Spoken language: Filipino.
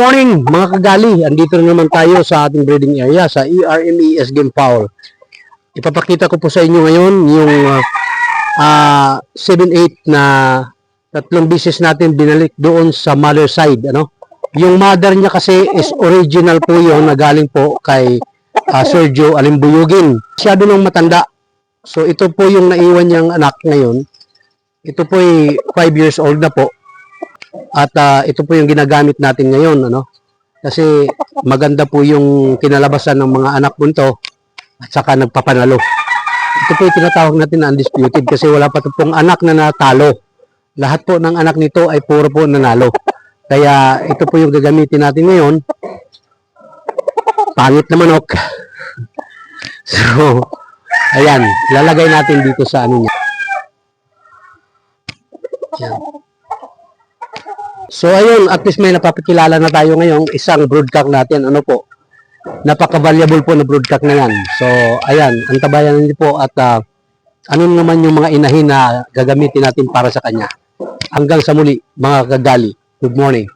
morning mga kagali, andito na naman tayo sa ating breeding area sa ERMES Game Fowl. Ipapakita ko po sa inyo ngayon yung 7-8 na tatlong bisis natin binalik doon sa mother side. Yung mother niya kasi is original po yun na galing po kay Sergio Alimbuyugin. Masyado nang matanda. So ito po yung naiwan niyang anak ngayon. Ito po ay 5 years old na po. At ito po yung ginagamit natin ngayon, kasi maganda po yung kinalabasan ng mga anak po nito at saka nagpapanalo. Ito po yung tinatawag natin na undisputed kasi wala pa pong anak na natalo. Lahat po ng anak nito ay puro po nanalo. Kaya ito po yung gagamitin natin ngayon. Pangit na manok. So, ayan, lalagay natin dito sa ano niya. Ayan. So ayun, at least may napapakilala na tayo ngayong isang broodcock natin. Napaka-valuable po na broodcock na yan. So ayan, antabayan niyo po at ano naman yung mga inahin na gagamitin natin para sa kanya. Hanggang sa muli, mga kagali. Good morning.